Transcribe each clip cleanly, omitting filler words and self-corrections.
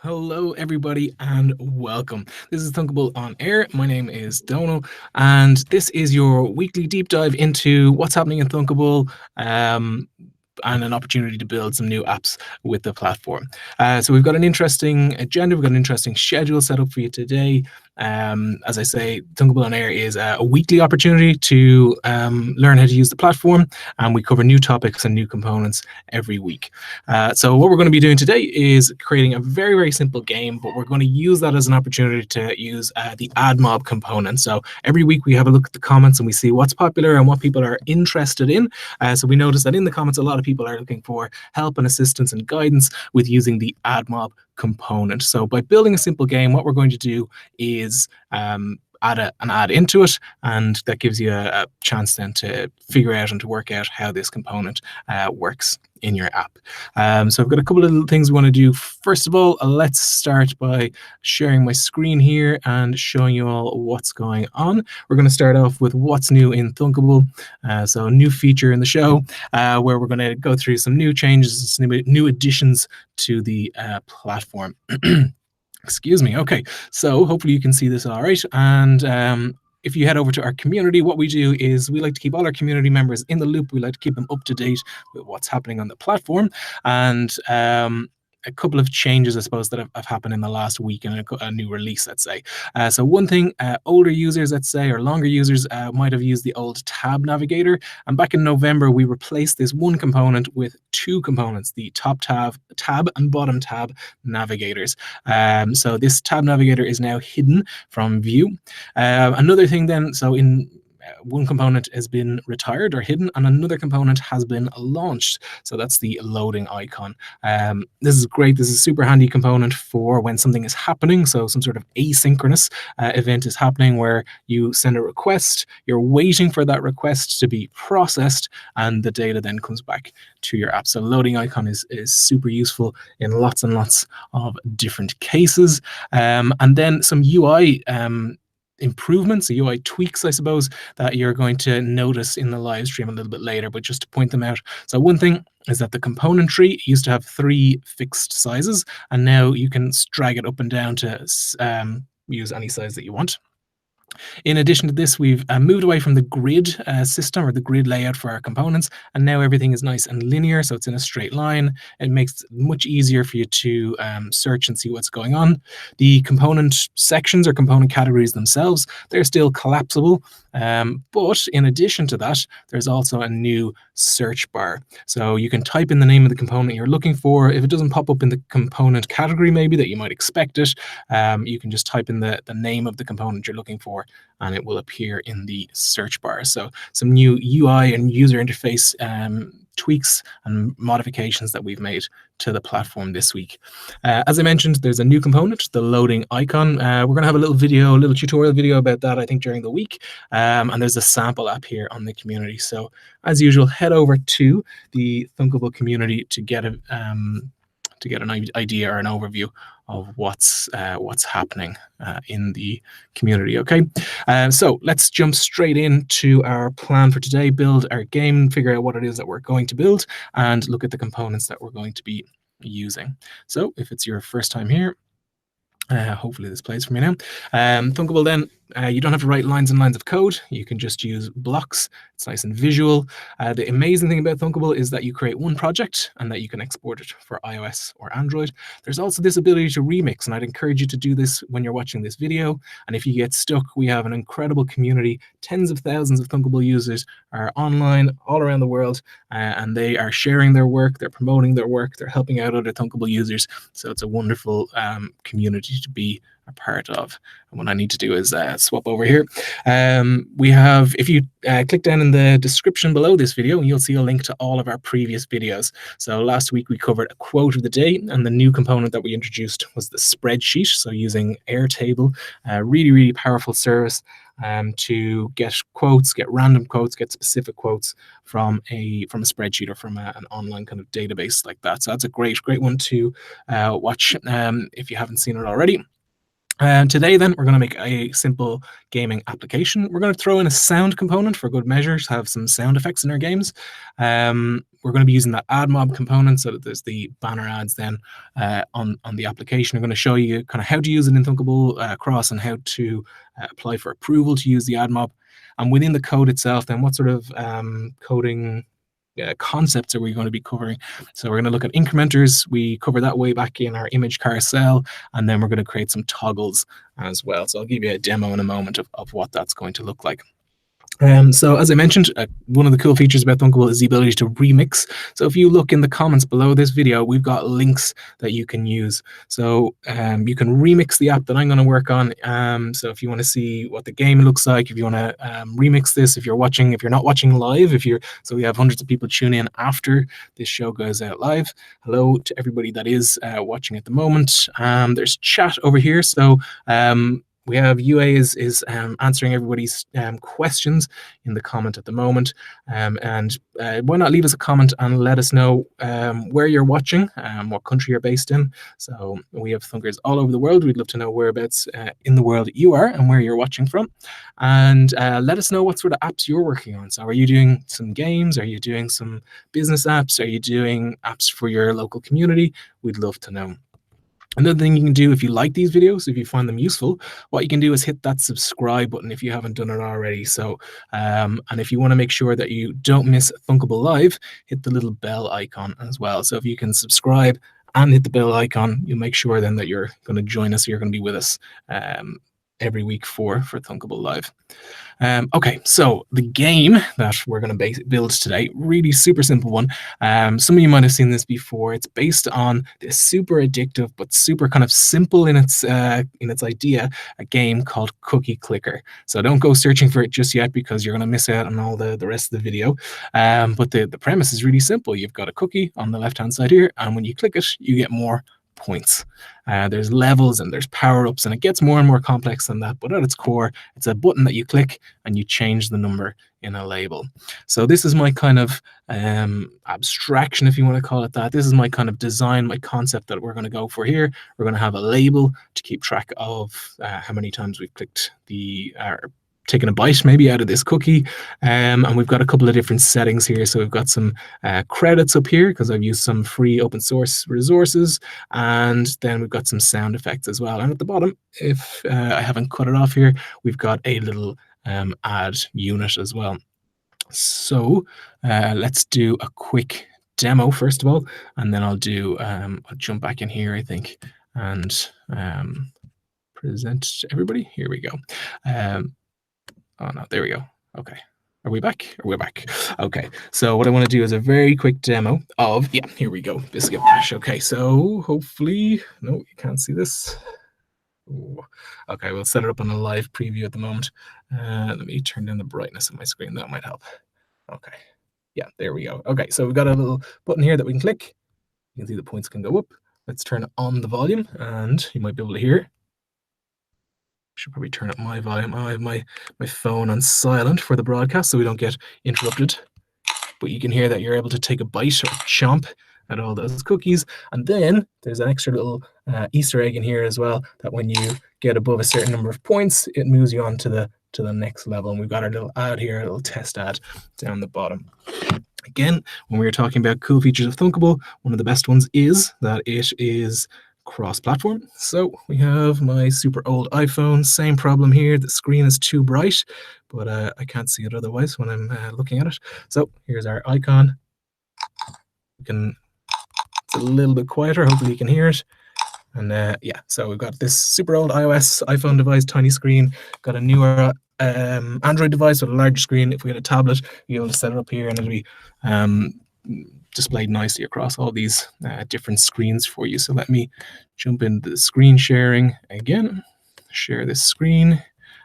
Hello, everybody, and welcome. This is Thunkable on Air. My name is Donal, and this is your weekly deep dive into what's happening in Thunkable, and an opportunity to build some new apps with the platform. So we've got an interesting agenda, we've got an interesting schedule set up for you today. As I say, Thunkable on Air is a weekly opportunity to learn how to use the platform, and we cover new topics and new components every week. So what we're going to be doing today is creating a very, very simple game, but we're going to use that as an opportunity to use the AdMob component. So every week we have a look at the comments and we see what's popular and what people are interested in. So we notice that in the comments, a lot of people are looking for help and assistance and guidance with using the AdMob component. So by building a simple game, what we're going to do is add an ad into it, and that gives you a chance then to figure out and to work out how this component works in your app. So I've got a couple of little things we want to do. First of all, let's start by sharing my screen here and showing you all what's going on. We're going to start off with what's new in Thunkable. So a new feature in the show where we're going to go through some new changes, some new additions to the platform. Excuse me. Okay, so hopefully you can see this all right. And if you head over to our community, what we do is we like to keep all our community members in the loop. We like to keep them up to date with what's happening on the platform. And a couple of changes, I suppose, that have happened in the last week and a new release, let's say. So one thing, older users, let's say, or longer users might have used the old tab navigator. And back in November, we replaced this one component with two components, the top tab and bottom tab navigators. So this tab navigator is now hidden from view. Another thing then, so in one component has been retired or hidden, and another component has been launched. So that's the loading icon. This is great. This is a super handy component for when something is happening. So some sort of asynchronous event is happening where you send a request, you're waiting for that request to be processed, and the data then comes back to your app. So loading icon is super useful in lots and lots of different cases. And then some UI improvements, UI tweaks, I suppose, that you're going to notice in the live stream a little bit later, but just to point them out. So one thing is that the component tree used to have 3 fixed sizes, and now you can drag it up and down to use any size that you want. In addition to this, we've moved away from the grid system or the grid layout for our components, and now everything is nice and linear, so it's in a straight line. It makes it much easier for you to search and see what's going on. The component sections or component categories themselves, they're still collapsible, but in addition to that, there's also a new search bar. So you can type in the name of the component you're looking for. If it doesn't pop up in the component category maybe that you might expect it, you can just type in the name of the component you're looking for, and it will appear in the search bar. So some new UI and user interface tweaks and modifications that we've made to the platform this week. As I mentioned, there's a new component, the loading icon. We're going to have a little tutorial video about that, I think, during the week. And there's a sample app here on the community. So as usual, head over to the Thunkable community to get an idea or an overview of what's happening in the community. Okay, so let's jump straight into our plan for today. Build our game, figure out what it is that we're going to build, and look at the components that we're going to be using. So if it's your first time here, hopefully this plays for me now. Thunkable then, you don't have to write lines and lines of code. You can just use blocks. It's nice and visual. The amazing thing about Thunkable is that you create one project and that you can export it for iOS or Android. There's also this ability to remix, and I'd encourage you to do this when you're watching this video. And if you get stuck, we have an incredible community. Tens of thousands of Thunkable users are online all around the world, and they are sharing their work, they're promoting their work, they're helping out other Thunkable users. So it's a wonderful community to be a part of. And what I need to do is swap over here. We have, if you click down in the description below this video, you'll see a link to all of our previous videos. So last week we covered a quote of the day, and the new component that we introduced was the spreadsheet. So using Airtable, a really, really powerful service to get quotes, get random quotes, get specific quotes from a spreadsheet or from an online kind of database like that. So that's a great one to watch if you haven't seen it already. Today, then, we're going to make a simple gaming application. We're going to throw in a sound component for good measure to have some sound effects in our games. We're going to be using that AdMob component so that there's the banner ads then on the application. I'm going to show you kind of how to use it in Thunkable Cross and how to apply for approval to use the AdMob. And within the code itself, then what sort of coding concepts are we going to be covering? So we're going to look at incrementers. We cover that way back in our image carousel, and then we're going to create some toggles as well. So I'll give you a demo in a moment of what that's going to look like. So as I mentioned, one of the cool features about Thunkable is the ability to remix. So if you look in the comments below this video, we've got links that you can use. So you can remix the app that I'm going to work on. So if you want to see what the game looks like, if you want to remix this, if you're not watching live, so we have hundreds of people tune in after this show goes out live. Hello to everybody that is watching at the moment. There's chat over here. So we have UA is answering everybody's questions in the comment at the moment. And why not leave us a comment and let us know where you're watching, what country you're based in. So we have Thunkers all over the world. We'd love to know whereabouts in the world you are and where you're watching from. And let us know what sort of apps you're working on. So are you doing some games? Are you doing some business apps? Are you doing apps for your local community? We'd love to know. Another thing you can do if you like these videos, if you find them useful, what you can do is hit that subscribe button if you haven't done it already. So, and if you want to make sure that you don't miss Thunkable Live, hit the little bell icon as well. So if you can subscribe and hit the bell icon, you'll make sure then that you're going to join us, you're going to be with us every week for Thunkable Live. Okay, so the game that we're going to build today, really super simple one. Some of you might have seen this before. It's based on this super addictive but super kind of simple in its idea, a game called Cookie Clicker. So don't go searching for it just yet because you're going to miss out on all the rest of the video. But the premise is really simple. You've got a cookie on the left-hand side here, and when you click it, you get more points. There's levels and there's power-ups, and it gets more and more complex than that, but at its core, it's a button that you click and you change the number in a label. So this is my kind of abstraction, if you want to call it that. This is my kind of design, my concept that we're going to go for here. We're going to have a label to keep track of how many times we've clicked taken a bite maybe out of this cookie, and we've got a couple of different settings here. So we've got some credits up here because I've used some free open source resources, and then we've got some sound effects as well. And at the bottom, if I haven't cut it off here, we've got a little ad unit as well. So let's do a quick demo first of all, and then I'll jump back in here, I think, and present to everybody. Here we go. Oh no, there we go. Okay. Are we back? We're back. Okay. So what I want to do is a very quick demo of, here we go. Biscuit Bash. Okay. So hopefully, no, you can't see this. Ooh. Okay. We'll set it up on a live preview at the moment. Let me turn down the brightness of my screen. That might help. Okay. Yeah, there we go. Okay. So we've got a little button here that we can click. You can see the points can go up. Let's turn on the volume and you might be able to hear it. Should probably turn up my volume. I have my phone on silent for the broadcast so we don't get interrupted. But you can hear that you're able to take a bite or chomp at all those cookies. And then there's an extra little Easter egg in here as well, that when you get above a certain number of points, it moves you on to the next level. And we've got our little ad here, a little test ad down the bottom. Again, when we were talking about cool features of Thunkable, one of the best ones is that it is cross-platform. So we have my super old iPhone, same problem here. The screen is too bright, but I can't see it otherwise when I'm looking at it. So here's our icon. It's a little bit quieter. Hopefully you can hear it. And so we've got this super old iPhone device, tiny screen. Got a newer Android device with a larger screen. If we had a tablet, you'll be able to set it up here and it'll be displayed nicely across all these different screens for you. So let me jump into the screen sharing again, share this screen,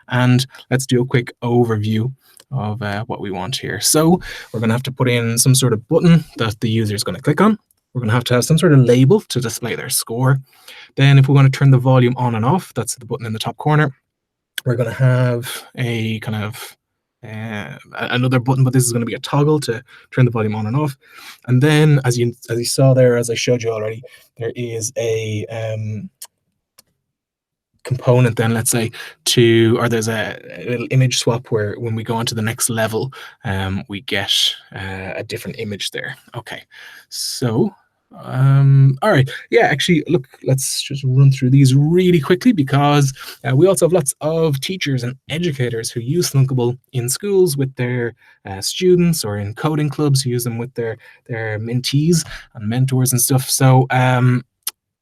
and let's do a quick overview of what we want here. So we're going to have to put in some sort of button that the user is going to click on. We're going to have some sort of label to display their score. Then if we want to turn the volume on and off, that's the button in the top corner. We're going to have a kind of another button, but this is going to be a toggle to turn the volume on and off. And then as you saw there, as I showed you already, there is a component then, let's say, to, or there's a little image swap where when we go on to the next level, we get a different image there. Okay, so all right, yeah, actually, look, let's just run through these really quickly because we also have lots of teachers and educators who use Thunkable in schools with their students, or in coding clubs who use them with their mentees and mentors and stuff. So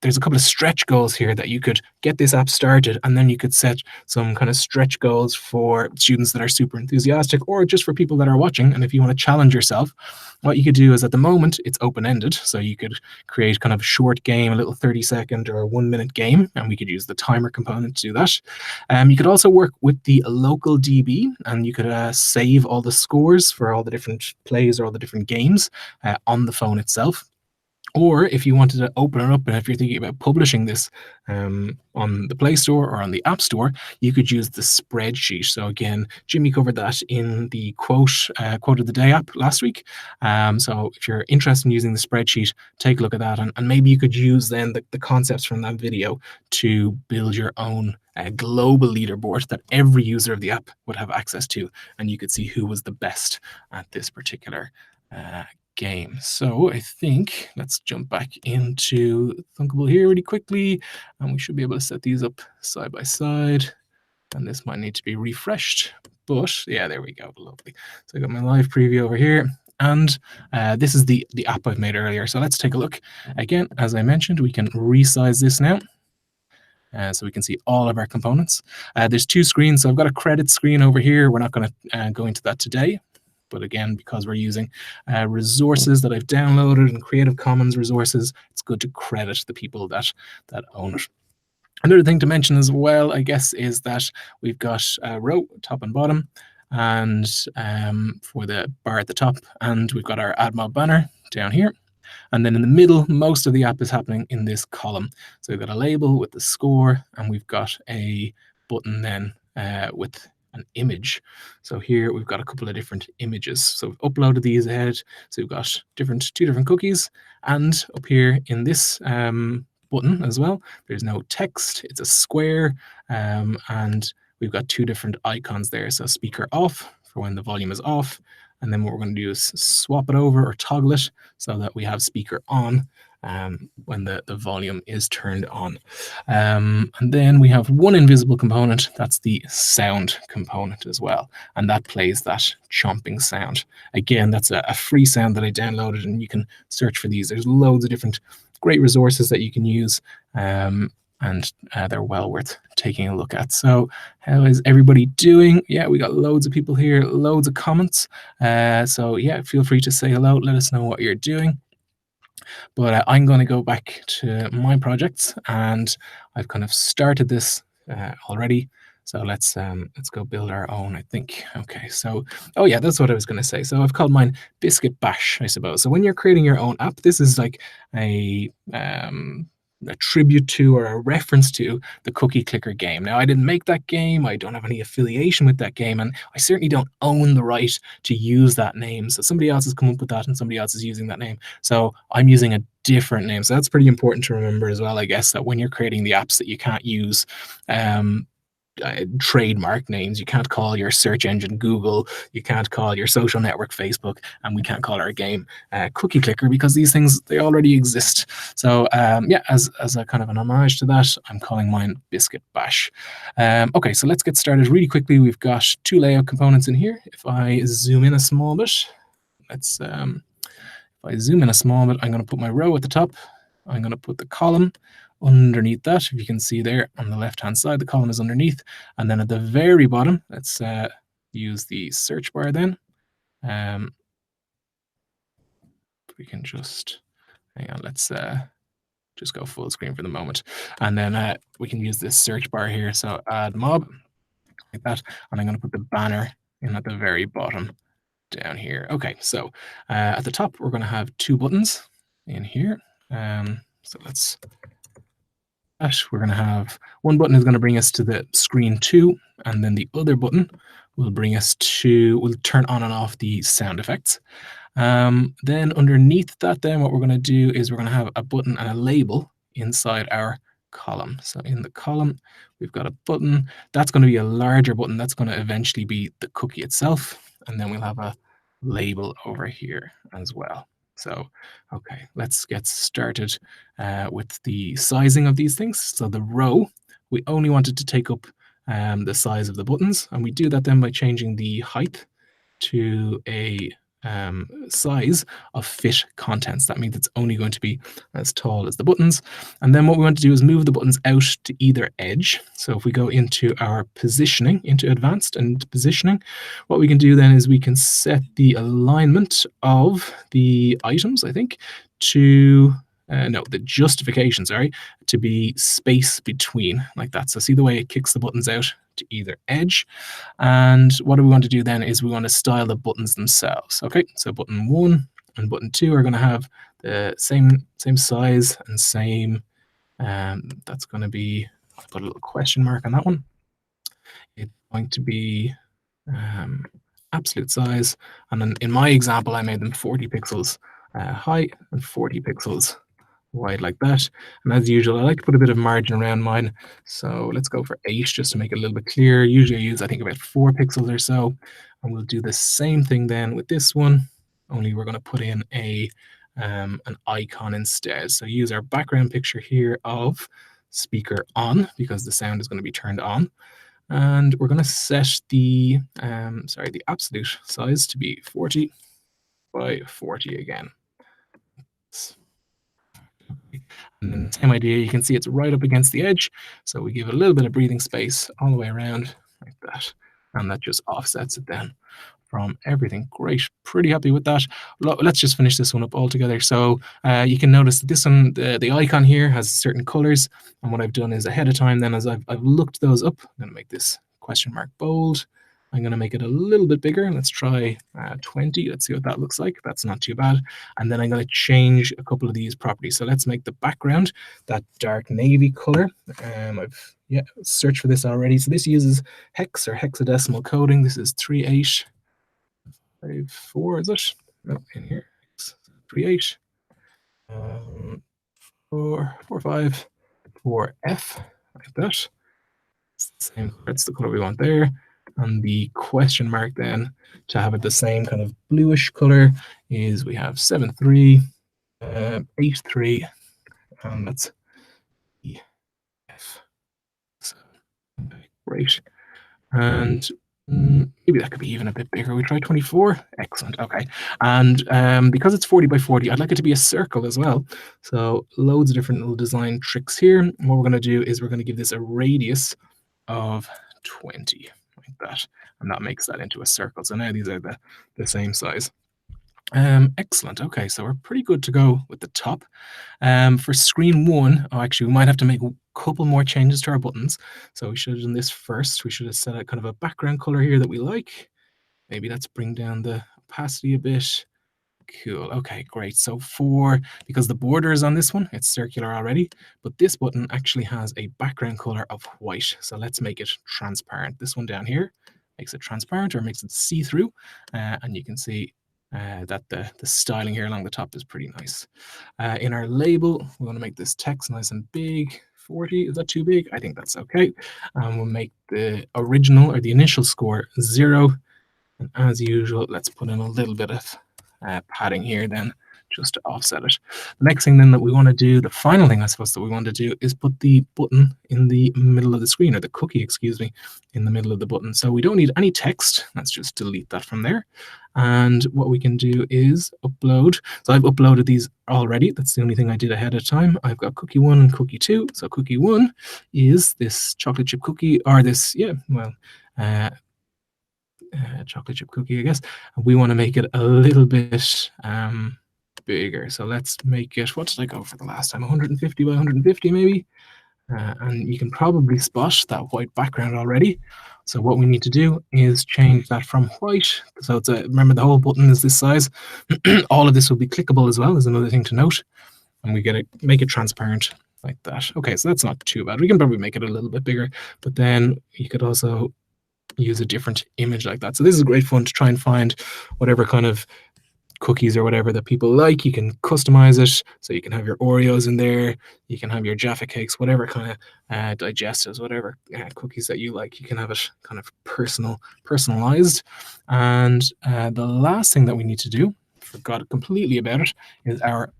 there's a couple of stretch goals here that you could get this app started, and then you could set some kind of stretch goals for students that are super enthusiastic, or just for people that are watching. And if you want to challenge yourself, what you could do is, at the moment, it's open-ended. So you could create kind of a short game, a little 30-second or 1-minute game, and we could use the timer component to do that. You could also work with the local DB, and you could save all the scores for all the different plays or all the different games on the phone itself. Or if you wanted to open it up, and if you're thinking about publishing this on the Play Store or on the App Store, you could use the spreadsheet. So again, Jimmy covered that in the quote of the day app last week. So if you're interested in using the spreadsheet, take a look at that, and maybe you could use then the concepts from that video to build your own global leaderboard that every user of the app would have access to, and you could see who was the best at this particular game. So I think let's jump back into Thunkable here really quickly, and we should be able to set these up side by side. And this might need to be refreshed, but yeah, there we go, lovely. So I got my live preview over here, and this is the app I've made earlier. So let's take a look. Again, as I mentioned, we can resize this now. So we can see all of our components. There's two screens, so I've got a credit screen over here. We're not going to go into that today. But again, because we're using resources that I've downloaded and Creative Commons resources, it's good to credit the people that own it. Another thing to mention as well, I guess, is that we've got a row, top and bottom, and for the bar at the top, and we've got our AdMob banner down here. And then in the middle, most of the app is happening in this column. So we've got a label with the score, and we've got a button then with an image. So here we've got a couple of different images. So we've uploaded these ahead. So we've got two different cookies. And up here in this button as well, there's no text. It's a square. And we've got two different icons there. So speaker off for when the volume is off. And then what we're going to do is swap it over or toggle it so that we have speaker on when the volume is turned on. And then we have one invisible component, that's the sound component as well. And that plays that chomping sound. Again, that's a free sound that I downloaded, and you can search for these. There's loads of different great resources that you can use. And they're well worth taking a look at. So how is everybody doing? Yeah, we got loads of people here, loads of comments. So yeah, feel free to say hello. Let us know what you're doing. But I'm going to go back to my projects, and I've kind of started this already. So let's go build our own, I think. Okay, so, oh yeah, that's what I was going to say. So I've called mine Biscuit Bash, I suppose. So when you're creating your own app, this is like a tribute to or a reference to the cookie clicker game. Now, I didn't make that game. I don't have any affiliation with that game, and I certainly don't own the right to use that name. So somebody else has come up with that, and somebody else is using that name. So I'm using a different name. So that's pretty important to remember as well, I guess, that when you're creating the apps, that you can't use trademark names. You can't call your search engine Google, you can't call your social network Facebook, and we can't call our game Cookie Clicker, because these things, they already exist. So yeah, as a kind of an homage to that, I'm calling mine Biscuit Bash. Okay, so let's get started really quickly. We've got two layout components in here. If I zoom in a small bit, let's if I zoom in a small bit, I'm going to put my row at the top. I'm going to put the column underneath that. If you can see there on the left hand side, the column is underneath, and then at the very bottom, let's use the search bar then. We can just hang on, let's just go full screen for the moment, and then we can use this search bar here. So AdMob like that, and I'm going to put the banner in at the very bottom down here. Okay, so at the top, we're going to have two buttons in here. So let's we're going to have one button is going to bring us to the screen 2, and then the other button will bring us to, will turn on and off the sound effects. Then underneath that, then what we're going to do is we're going to have a button and a label inside our column. So in the column, we've got a button. That's going to be a larger button. That's going to eventually be the cookie itself. And then we'll have a label over here as well. So, okay, let's get started with the sizing of these things. So the row, we only wanted to take up the size of the buttons, and we do that then by changing the height to a size of fit contents. That means it's only going to be as tall as the buttons. And then what we want to do is move the buttons out to either edge. So if we go into our positioning, into advanced and positioning, what we can do then is we can set the alignment of the items, I think, to no, the justification, sorry, to be space between, like that. So see the way it kicks the buttons out to either edge. And what do we want to do then is we want to style the buttons themselves. Okay, so button 1 and button 2 are going to have the same size and same, that's going to be, I'll put a little question mark on that one. It's going to be absolute size. And then in my example, I made them 40 pixels high and 40 pixels wide, like that. And as usual, I like to put a bit of margin around mine. So let's go for 8 just to make it a little bit clearer. Usually I use, I think, about 4 pixels or so. And we'll do the same thing then with this one, only we're going to put in an icon instead. So use our background picture here of speaker on, because the sound is going to be turned on. And we're going to set the absolute size to be 40 by 40 again. And then same idea, you can see it's right up against the edge. So we give it a little bit of breathing space all the way around like that. And that just offsets it then from everything. Great, pretty happy with that. Let's just finish this one up all together. So you can notice that this one, the icon here has certain colors. And what I've done is ahead of time then, as I've looked those up, I'm going to make this question mark bold. I'm going to make it a little bit bigger. Let's try 20. Let's see what that looks like. That's not too bad. And then I'm going to change a couple of these properties. So let's make the background that dark navy color. I've searched for this already. So this uses hex or hexadecimal coding. This is 3854, is it? No, in here. 38. 445 4F, like that. It's the same. That's the color we want there. And the question mark then, to have it the same kind of bluish color, is we have 7383, and that's EF. So, okay, great. And maybe that could be even a bit bigger. We try 24. Excellent. Okay. And because it's 40 by 40, I'd like it to be a circle as well. So loads of different little design tricks here. And what we're going to do is we're going to give this a radius of 20. Like that, and that makes that into a circle. So now these are the same size. Excellent. Okay, so we're pretty good to go with the top. For screen 1, actually, we might have to make a couple more changes to our buttons. So we should have done this first. We should have set a kind of a background color here that we like. Maybe let's bring down the opacity a bit. Cool. Okay, great. So because the border is on this one, it's circular already, but this button actually has a background color of white. So let's make it transparent. This one down here makes it transparent, or makes it see-through. And you can see that the styling here along the top is pretty nice. In our label, we want to make this text nice and big. 40, is that too big? I think that's okay. We'll make the original or the initial score 0. And as usual, let's put in a little bit of padding here then, just to offset it. The next thing then that we want to do, the final thing I suppose that we want to do, is put the button in the middle of the screen, or the cookie, excuse me, in the middle of the button. So we don't need any text. Let's just delete that from there. And what we can do is upload. So I've uploaded these already. That's the only thing I did ahead of time. I've got cookie 1 and cookie 2. So cookie 1 is this chocolate chip cookie, or this, chocolate chip cookie, I guess. We want to make it a little bit bigger. So let's make it, what did I go for the last time? 150 by 150 maybe. And you can probably spot that white background already. So what we need to do is change that from white. So remember, the whole button is this size. All of this will be clickable as well, is another thing to note. And we make it transparent like that. Okay, so that's not too bad. We can probably make it a little bit bigger, but then you could also use a different image like that. So this is great fun to try and find whatever kind of cookies or whatever that people like. You can customize it, so you can have your Oreos in there, you can have your Jaffa cakes, whatever kind of digestives, whatever cookies that you like. You can have it kind of personalized. And the last thing that we need to do, forgot completely about it, is our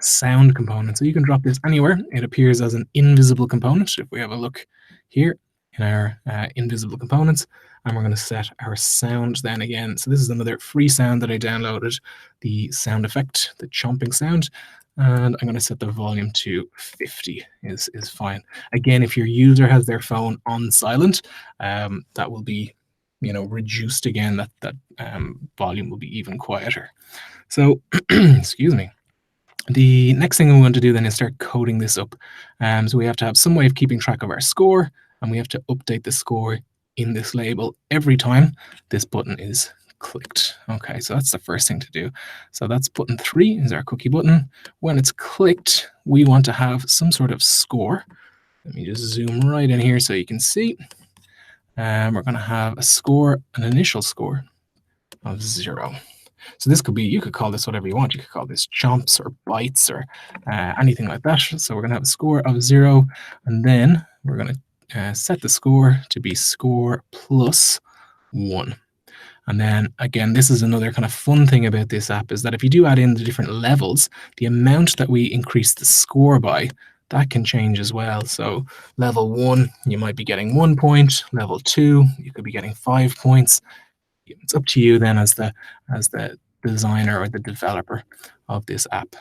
sound component. So you can drop this anywhere. It appears as an invisible component. If we have a look here in our invisible components, and we're going to set our sound then again. So this is another free sound that I downloaded, the sound effect, the chomping sound. And I'm going to set the volume to 50 is fine. Again, if your user has their phone on silent, that will be, reduced again. That volume will be even quieter. So, excuse me. The next thing we want to do then is start coding this up. So we have to have some way of keeping track of our score, and we have to update the score in this label every time this button is clicked. Okay, so that's the first thing to do. So that's button 3 is our cookie button. When it's clicked, we want to have some sort of score. Let me just zoom right in here so you can see. We're going to have a score, an initial score of 0. So this could be, you could call this whatever you want. You could call this chomps or bytes or anything like that. So we're going to have a score of 0, and then we're going to set the score to be score plus 1. And then again, this is another kind of fun thing about this app, is that if you do add in the different levels, the amount that we increase the score by, that can change as well. So level 1, you might be getting 1 point. Level 2, you could be getting 5 points. It's up to you then as the designer or the developer of this app.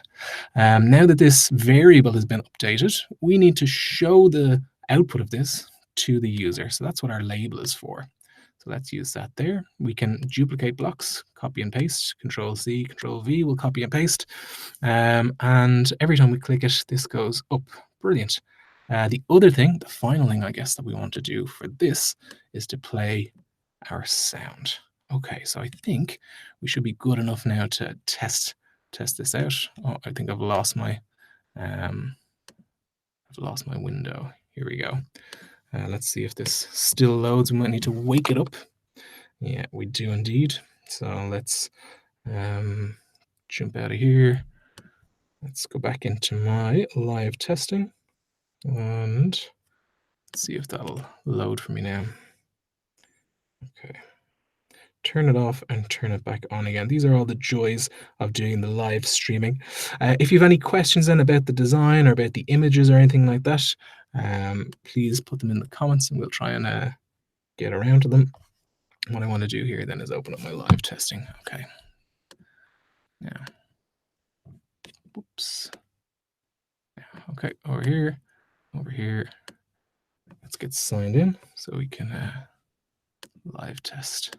Now that this variable has been updated, we need to show the output of this to the user. So that's what our label is for. So let's use that there. We can duplicate blocks, copy and paste, Control-C, Control-V, we'll copy and paste. And every time we click it, this goes up. Brilliant. The other thing, the final thing I guess that we want to do for this is to play our sound. Okay, so I think we should be good enough now to test this out. Oh, I think I've lost my window. Here we go. Let's see if this still loads. We might need to wake it up. Yeah, we do indeed. So let's jump out of here. Let's go back into my live testing and see if that'll load for me now. Okay. Turn it off and turn it back on again. These are all the joys of doing the live streaming. If you have any questions then about the design or about the images or anything like that, please put them in the comments and we'll try and get around to them. What I want to do here then is open up my live testing. Okay. Now, whoops. Okay, over here. Let's get signed in so we can live test.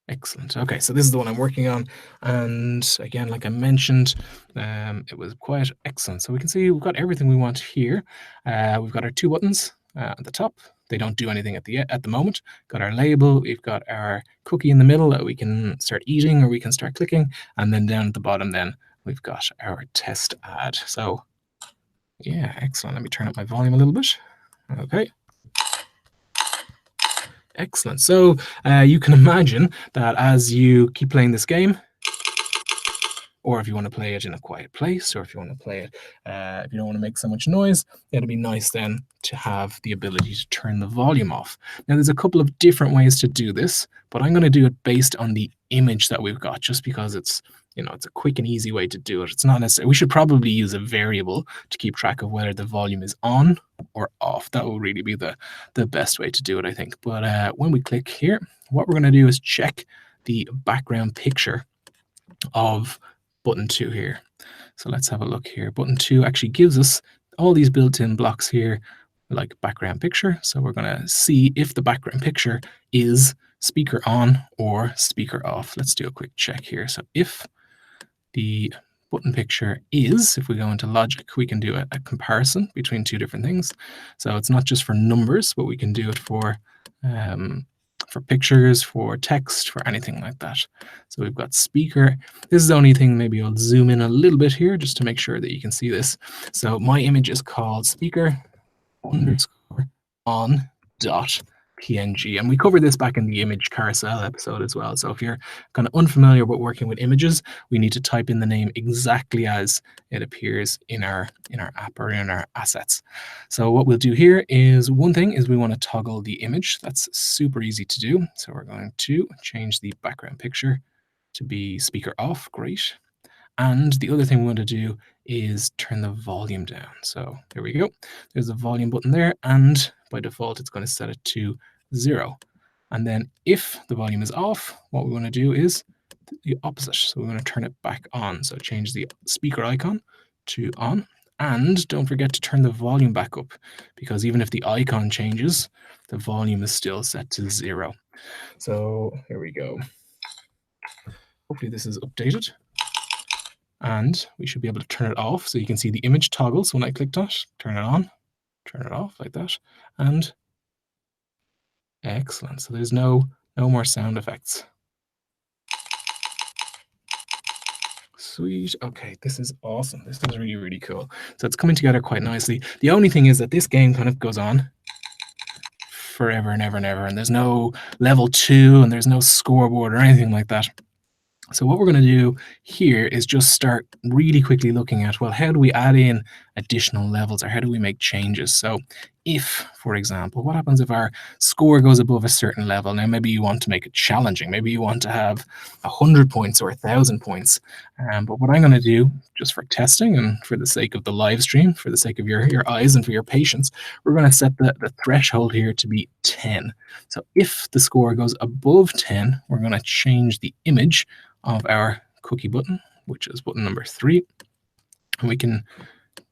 Excellent. Okay, so this is the one I'm working on. And again, like I mentioned, it was quite excellent. So we can see we've got everything we want here. We've got our 2 buttons at the top. They don't do anything at the moment. Got our label. We've got our cookie in the middle that we can start eating or we can start clicking. And then down at the bottom, then we've got our test ad. So yeah, excellent. Let me turn up my volume a little bit. Okay. Excellent. So you can imagine that as you keep playing this game, or if you want to play it in a quiet place, or if you want to play it, if you don't want to make so much noise, it'll be nice then to have the ability to turn the volume off. Now, there's a couple of different ways to do this, but I'm going to do it based on the image that we've got, just because it's a quick and easy way to do it. It's not necessary. We should probably use a variable to keep track of whether the volume is on or off. That will really be the best way to do it, I think. But when we click here, what we're going to do is check the background picture of button 2 here. So let's have a look here. Button 2 actually gives us all these built-in blocks here, like background picture. So we're going to see if the background picture is speaker on or speaker off. Let's do a quick check here. So if the button picture is, if we go into logic, we can do a comparison between 2 different things. So it's not just for numbers, but we can do it for pictures, for text, for anything like that. So we've got speaker. This is the only thing, maybe I'll zoom in a little bit here just to make sure that you can see this. So my image is called speaker _ on dot PNG. And we covered this back in the image carousel episode as well. So if you're kind of unfamiliar with working with images, we need to type in the name exactly as it appears in our app or in our assets. So what we'll do here is, one thing is we want to toggle the image. That's super easy to do. So we're going to change the background picture to be speaker off. Great. And the other thing we want to do is turn the volume down. So there we go. There's a volume button there, and by default, it's going to set it to 0. And then if the volume is off, what we want to do is the opposite. So we want to turn it back on. So change the speaker icon to on. And don't forget to turn the volume back up, because even if the icon changes, the volume is still set to 0. So here we go. Hopefully this is updated. And we should be able to turn it off. So you can see the image toggles when I clicked on it. Turn it on, turn it off like that. And excellent. So there's no more sound effects. Sweet. Okay, this is awesome. This is really, really cool. So it's coming together quite nicely. The only thing is that this game kind of goes on forever and ever and ever. And there's no level 2 and there's no scoreboard or anything like that. So what we're going to do here is just start really quickly looking at, well, how do we add in additional levels, or how do we make changes? So if, for example, what happens if our score goes above a certain level? Now, maybe you want to make it challenging. Maybe you want to have 100 points or 1,000 points. But what I'm going to do, just for testing and for the sake of the live stream, for the sake of your eyes and for your patience, we're going to set the threshold here to be 10. So if the score goes above 10, we're going to change the image of our cookie button, which is button number 3. And we can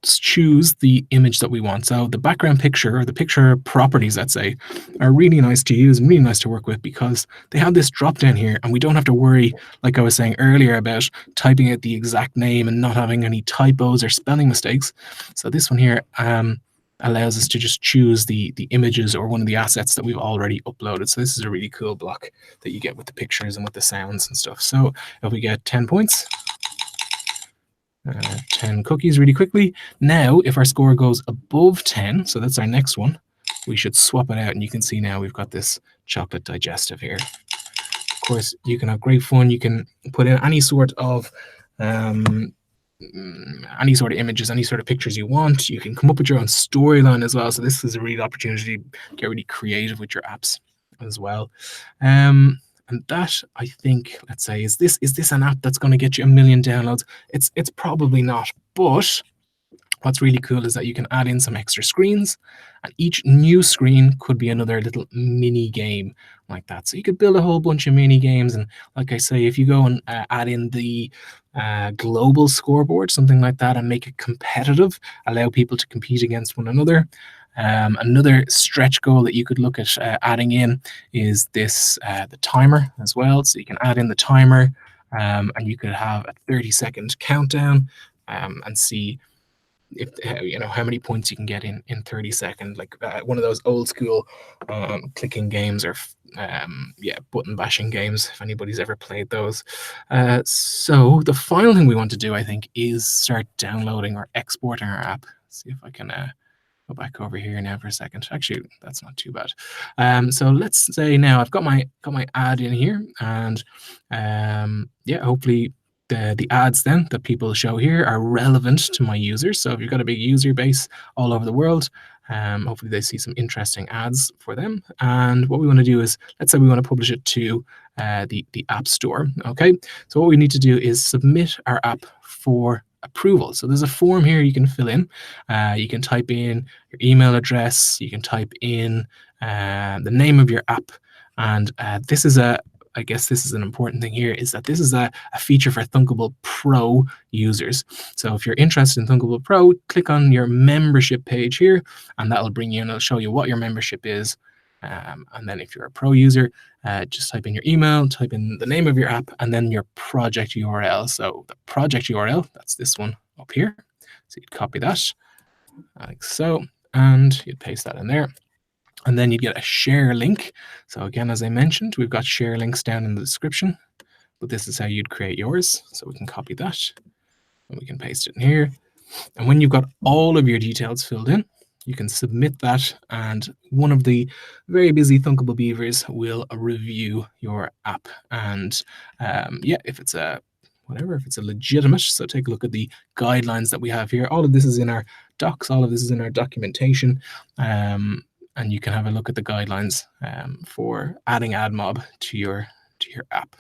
choose the image that we want. So the background picture, or the picture properties, let's say, are really nice to use and really nice to work with, because they have this drop down here, and we don't have to worry, like I was saying earlier, about typing out the exact name and not having any typos or spelling mistakes. So this one here allows us to just choose the images or one of the assets that we've already uploaded. So this is a really cool block that you get with the pictures and with the sounds and stuff. So if we get 10 points, 10 cookies really quickly. Now, if our score goes above 10, so that's our next one, we should swap it out, and you can see now we've got this chocolate digestive here. Of course, you can have great fun. You can put in any sort of images, any sort of pictures you want. You can come up with your own storyline as well. So this is a real opportunity to get really creative with your apps as well. And that, I think, let's say, is this an app that's going to get you 1 million downloads? It's probably not, but what's really cool is that you can add in some extra screens, and each new screen could be another little mini game like that. So you could build a whole bunch of mini games. And like I say, if you go and add in the global scoreboard, something like that, and make it competitive, allow people to compete against one another. Another stretch goal that you could look at adding in is this the timer as well. So you can add in the timer, and you could have a 30-second countdown, and see if how many points you can get in 30 seconds, like one of those old school clicking games, or button bashing games, if anybody's ever played those. So the final thing we want to do, I think, is start downloading or exporting our app. Let's see if I can go back over here now for a second. Actually, that's not too bad. So let's say now I've got my ad in here, and hopefully the ads then that people show here are relevant to my users. So if you've got a big user base all over the world, hopefully they see some interesting ads for them. And what we want to do is, let's say we want to publish it to the App Store. Okay, so what we need to do is submit our app for approval. So there's a form here you can fill in. You can type in your email address. You can type in the name of your app. And this is I guess this is an important thing here, is that this is a feature for Thunkable Pro users. So if you're interested in Thunkable Pro, click on your membership page here, and that'll bring you, and it'll show you what your membership is. And then if you're a pro user, just type in your email, type in the name of your app, and then your project URL. So the project URL, that's this one up here. So you'd copy that like so, and you'd paste that in there. And then you'd get a share link. So again, as I mentioned, we've got share links down in the description, but this is how you'd create yours. So we can copy that, and we can paste it in here. And when you've got all of your details filled in, You can submit that, and one of the very busy Thunkable Beavers will review your app. And yeah, if it's a legitimate, so take a look at the guidelines that we have here. All of this is in our docs, all of this is in our documentation, and you can have a look at the guidelines for adding AdMob to your app.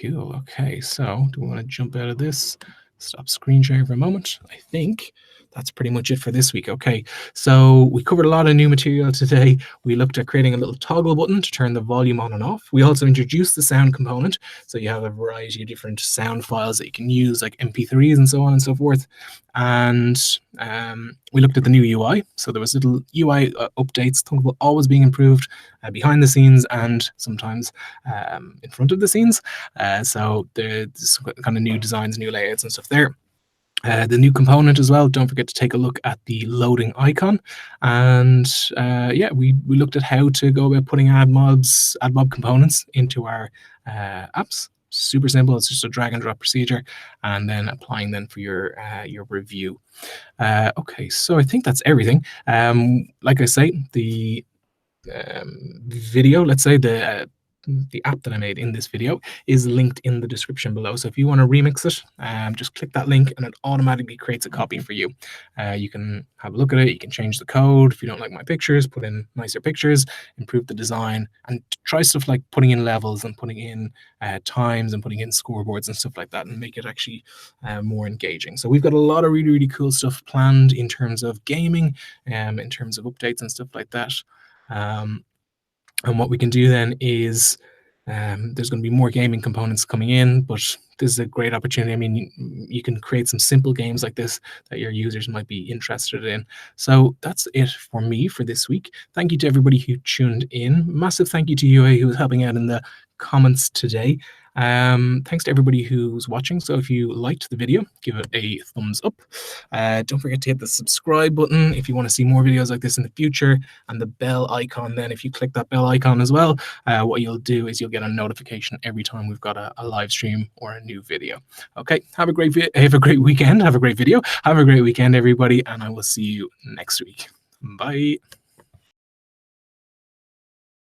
Cool. Okay, so do we want to jump out of this? Stop screen sharing for a moment. I think that's pretty much it for this week. Okay, so we covered a lot of new material today. We looked at creating a little toggle button to turn the volume on and off. We also introduced the sound component, so you have a variety of different sound files that you can use, like MP3s and so on and so forth. And we looked at the new UI. So there was little UI updates, Thunkable always being improved behind the scenes and sometimes in front of the scenes. So there's kind of new designs, new layouts and stuff there. The new component as well, don't forget to take a look at the loading icon. And yeah, we looked at how to go about putting AdMob components into our apps. Super simple. It's just a drag and drop procedure, and then applying them for your review. Okay, so I think that's everything. Like I say, the video, let's say the app that I made in this video is linked in the description below. So if you want to remix it, just click that link and it automatically creates a copy for you. You can have a look at it. You can change the code. If you don't like my pictures, put in nicer pictures, improve the design, and try stuff like putting in levels and putting in times and putting in scoreboards and stuff like that, and make it actually more engaging. So we've got a lot of really, really cool stuff planned in terms of gaming, in terms of updates and stuff like that. And what we can do then is there's going to be more gaming components coming in, but this is a great opportunity. I mean, you can create some simple games like this that your users might be interested in. So that's it for me for this week. Thank you to everybody who tuned in. Massive thank you to UA who was helping out in the comments today. Thanks to everybody who's watching. So if you liked the video, give it a thumbs up. Don't forget to hit the subscribe button if you want to see more videos like this in the future, and the bell icon. Then if you click that bell icon as well, what you'll do is you'll get a notification every time we've got a live stream or a new video. Okay, have a great weekend, have a great video, have a great weekend, everybody, and I will see you next week. Bye.